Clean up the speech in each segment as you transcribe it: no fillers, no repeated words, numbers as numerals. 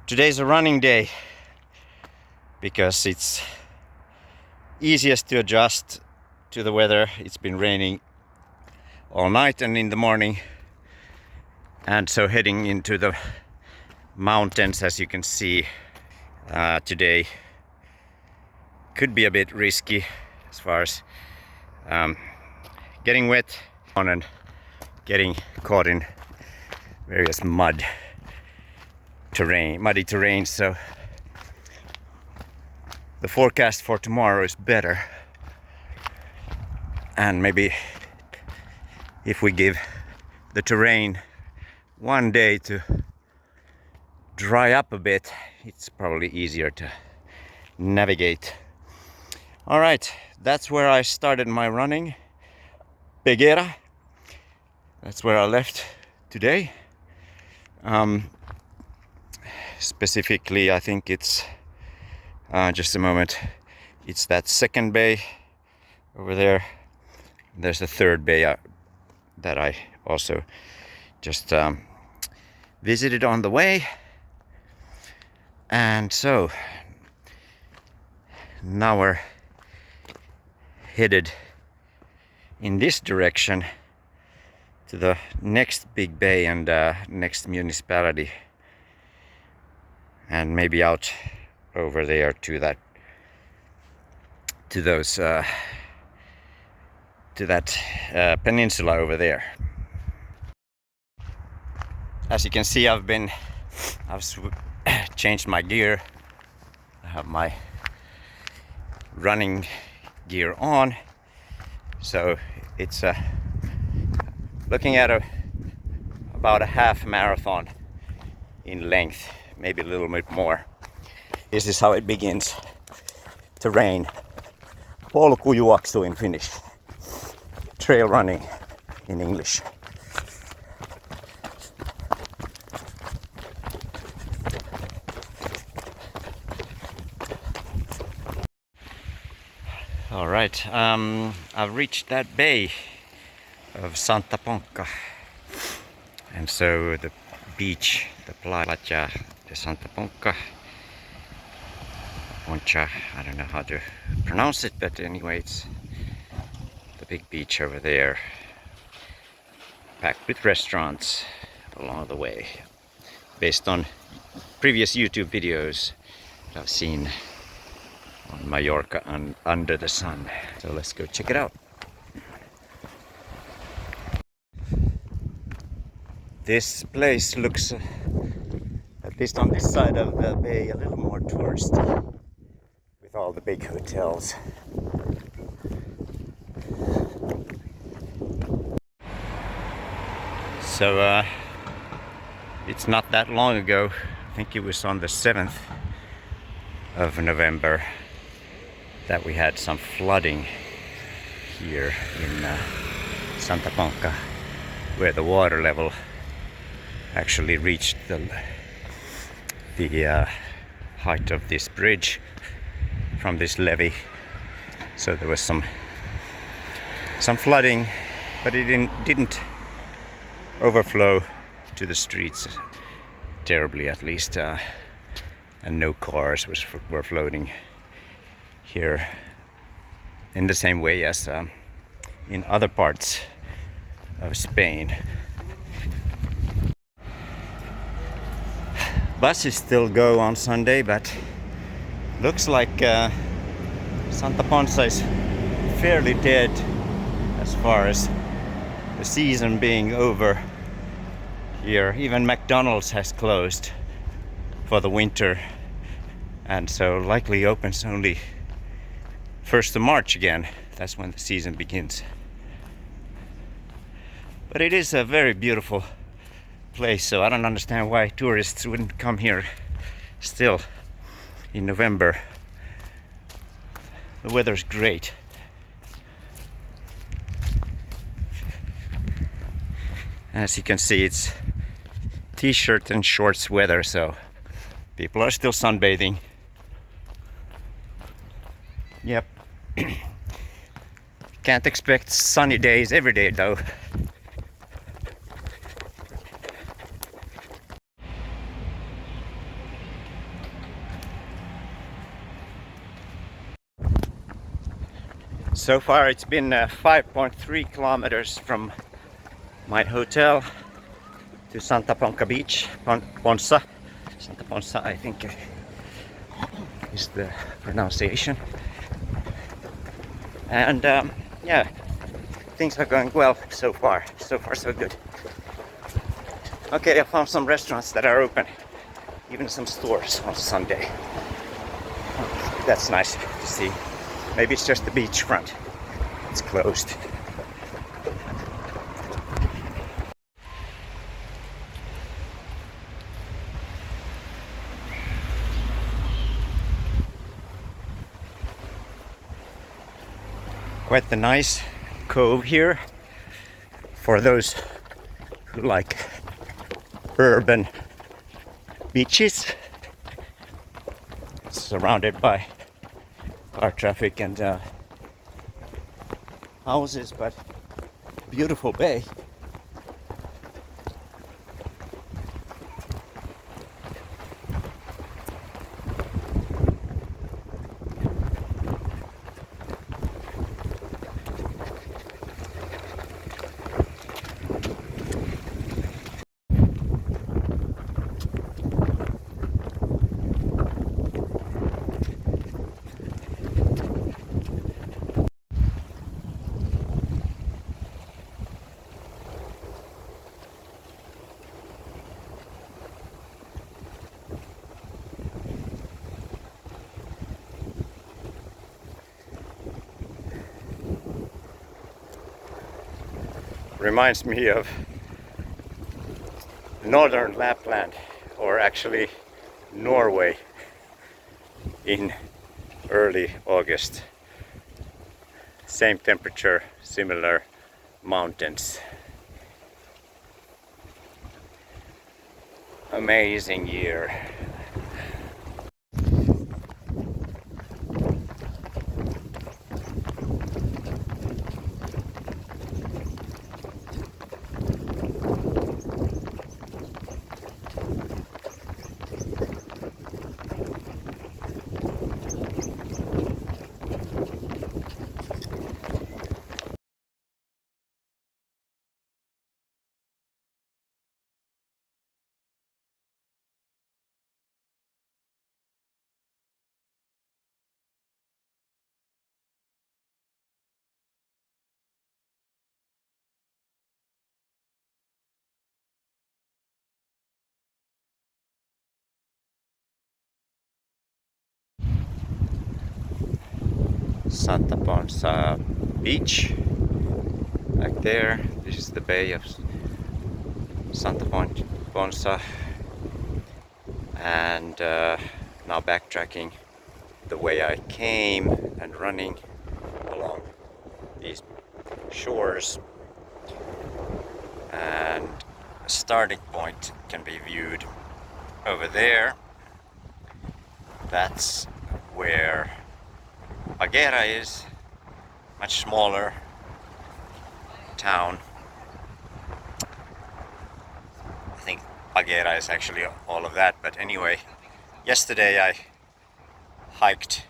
Today's a running day because it's easiest to adjust to the weather. It's been raining all night and in the morning, and so heading into the mountains, as you can see, today could be a bit risky as far as getting wet and getting caught in various muddy terrain. So the forecast for tomorrow is better, and maybe if we give the terrain one day to dry up a bit, it's probably easier to navigate. All right, that's where I started my running, Peguera. That's where I left today. Specifically, I think it's just a moment. It's that second bay over there. There's a third bay that I also just visited on the way. And so now we're headed in this direction to the next big bay and next municipality, and maybe out over there to that peninsula over there. As you can see, I've changed my gear. I have my running gear on, so it's looking at about a half marathon in length, maybe a little bit more. This is how it begins to rain. Polkujuoksu in Finnish, trail running in English. All right, I've reached that bay of Santa Ponsa, and so the beach, the playa de Santa Ponsa, Poncha, I don't know how to pronounce it, but anyway, it's the big beach over there, packed with restaurants along the way, based on previous YouTube videos that I've seen on Mallorca and under the sun. So let's go check it out. This place looks, at least on this side of the bay, a little more touristy, with all the big hotels. So it's not that long ago, I think it was on the 7th of November, that we had some flooding here in Santa Ponsa, where the water level actually reached the height of this bridge from this levee. So there was some flooding, but it didn't overflow to the streets terribly, at least, and no cars were floating here in the same way as in other parts of Spain. Buses still go on Sunday, but looks like Santa Ponsa is fairly dead as far as the season being over here. Even McDonald's has closed for the winter, and so likely opens only 1st of March again. That's when the season begins. But it is a very beautiful place, so I don't understand why tourists wouldn't come here still in November. The weather's great. As you can see, it's t-shirt and shorts weather, so people are still sunbathing. Yep. Can't expect sunny days every day though. So far it's been 5.3 kilometers from my hotel to Santa Ponca Beach, Ponsa. Santa Ponsa, I think is the pronunciation. And yeah, things are going well so far. So far so good. Okay, I found some restaurants that are open, even some stores on Sunday. That's nice to see. Maybe it's just the beachfront. It's closed. Quite the nice cove here for those who like urban beaches. It's surrounded by car traffic and houses, but beautiful bay. Reminds me of northern Lapland, or actually Norway, in early August. Same temperature, similar mountains. Amazing year. Santa Ponsa Beach, back there. This is the bay of Santa Ponsa, and now backtracking the way I came and running along these shores, and a starting point can be viewed over there. That's where Peguera is, much smaller town. I think Peguera is actually all of that, but anyway, yesterday I hiked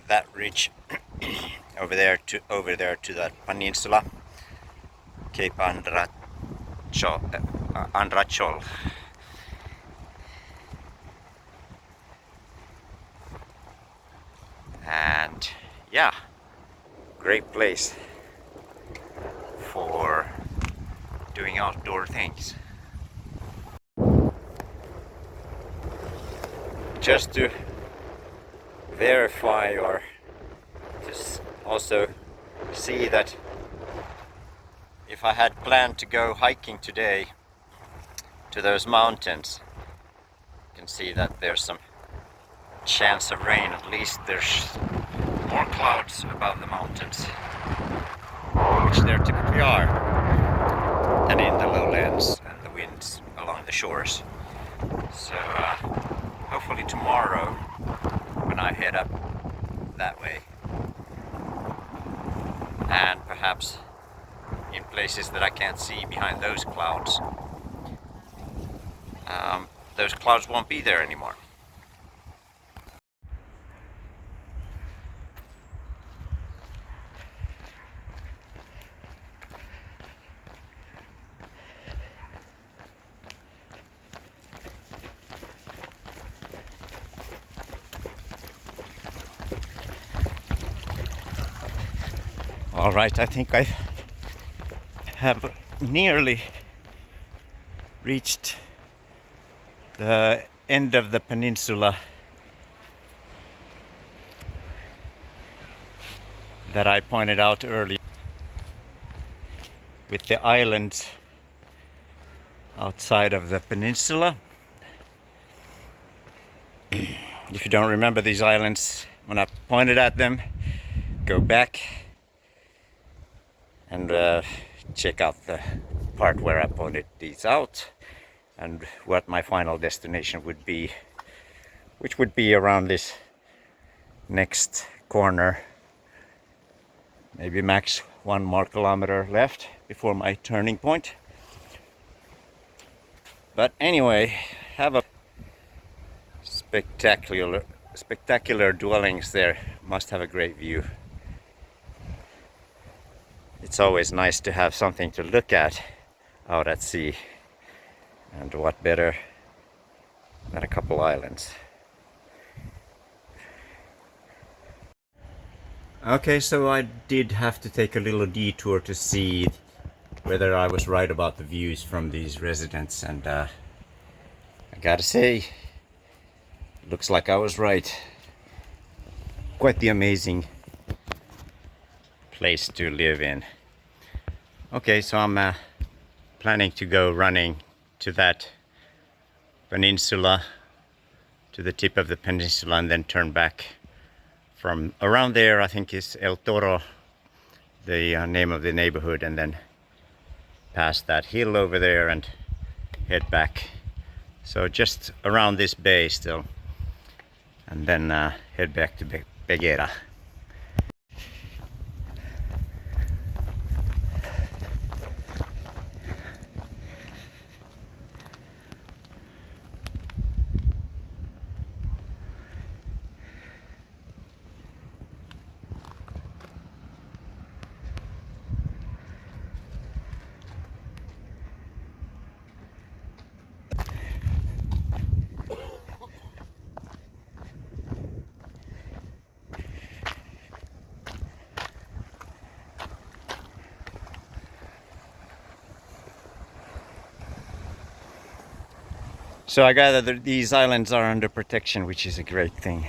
that ridge over there to that peninsula, Cape Andrachol. And yeah, great place for doing outdoor things. Just to verify, or just also see that if I had planned to go hiking today to those mountains, you can see that there's some chance of rain. At least there's more clouds above the mountains, which there typically are, than in the lowlands and the winds along the shores. So hopefully tomorrow, when I head up that way, and perhaps in places that I can't see behind those clouds won't be there anymore. All right, I think I have nearly reached the end of the peninsula that I pointed out earlier, with the islands outside of the peninsula. If you don't remember these islands when I pointed at them, go back and check out the part where I pointed these out and what my final destination would be, which would be around this next corner. Maybe max 1 more kilometer left before my turning point. But anyway, have a spectacular dwellings there. Must have a great view. It's always nice to have something to look at out at sea, and what better than a couple islands. Okay, so I did have to take a little detour to see whether I was right about the views from these residents, and I gotta say, looks like I was right. Quite the amazing place to live in. Okay, so I'm planning to go running to that peninsula, to the tip of the peninsula, and then turn back from around there. I think is El Toro, the name of the neighborhood, and then past that hill over there and head back. So just around this bay still, and then head back to Peguera. So I gather that these islands are under protection, which is a great thing.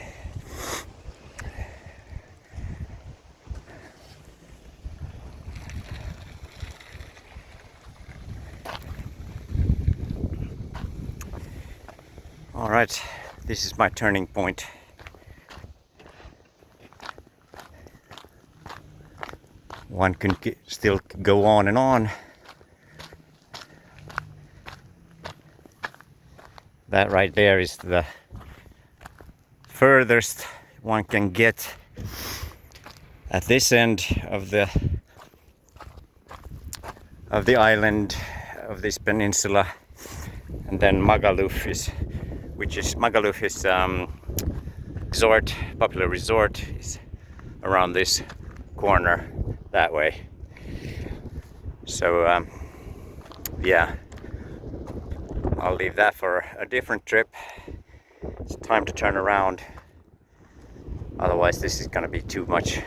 All right, this is my turning point. One can still go on and on. That right there is the furthest one can get at this end of the island, of this peninsula, and then Magaluf is popular resort is around this corner that way. So yeah, I'll leave that for a different trip. It's time to turn around. Otherwise this is gonna be too much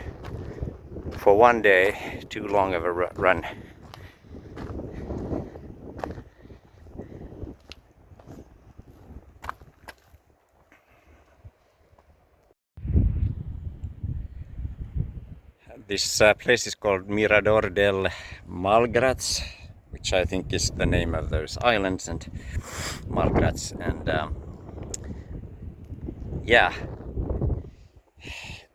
for one day, too long of a run. This place is called Mirador del Malgrats, which I think is the name of those islands, and Malgrats, and yeah,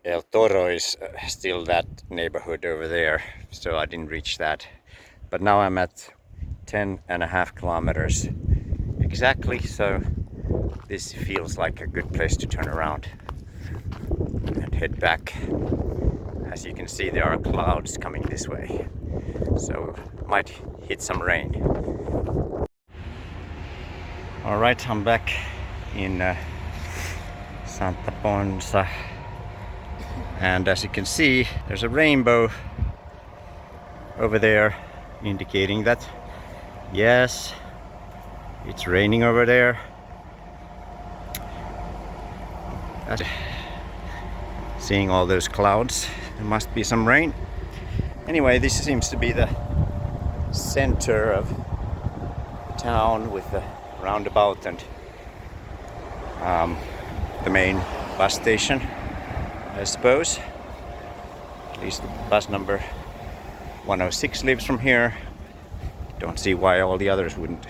El Toro is still that neighborhood over there, so I didn't reach that. But now I'm at 10.5 kilometers exactly, so this feels like a good place to turn around and head back. As you can see, there are clouds coming this way, so might hit some rain. All right, I'm back in Santa Ponsa, and as you can see, there's a rainbow over there indicating that yes, it's raining over there. Seeing all those clouds, there must be some rain. Anyway, this seems to be the center of the town with the roundabout and the main bus station, I suppose. At least the bus number 106 leaves from here. Don't see why all the others wouldn't.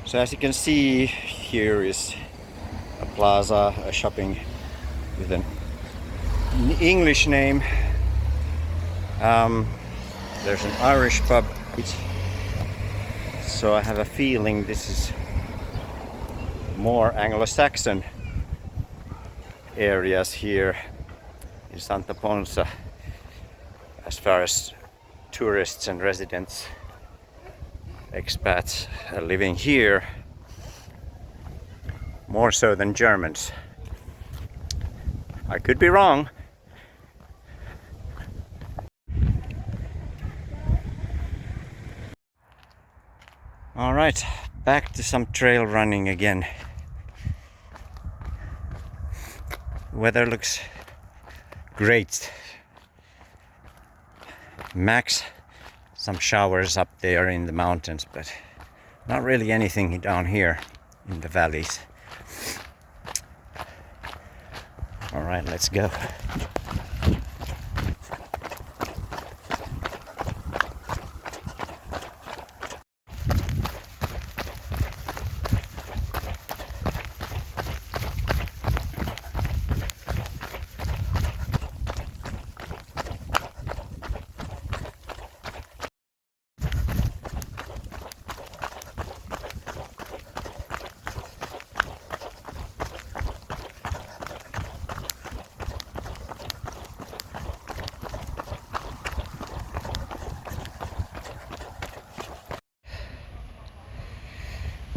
So as you can see, here is a plaza, a shopping with an English name. There's an Irish pub. So I have a feeling this is more Anglo-Saxon areas here in Santa Ponsa as far as tourists and residents, expats are living here, more so than Germans. I could be wrong. All right, back to some trail running again. Weather looks great. Max some showers up there in the mountains, but not really anything down here in the valleys. All right, let's go.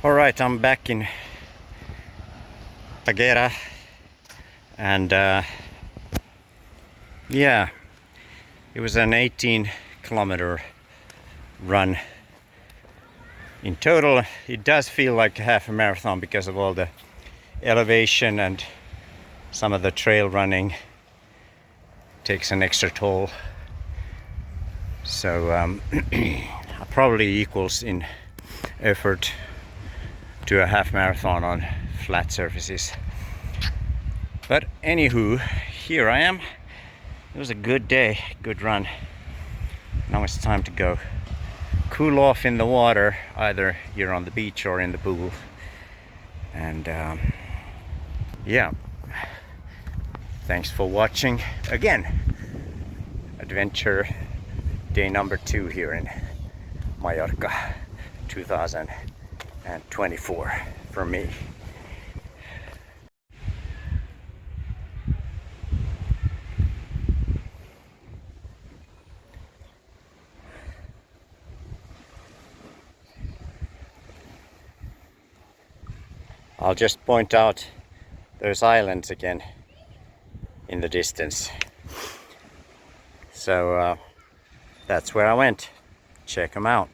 All right, I'm back in Peguera, and yeah, it was an 18-kilometer run. In total, it does feel like half a marathon because of all the elevation and some of the trail running takes an extra toll. So probably equals in effort to a half marathon on flat surfaces. But anywho, here I am. It was a good day, good run. Now it's time to go cool off in the water, either here on the beach or in the pool. And yeah, thanks for watching again. Adventure day number 2 here in Mallorca 2024 for me. I'll just point out those islands again in the distance. So that's where I went. Check them out.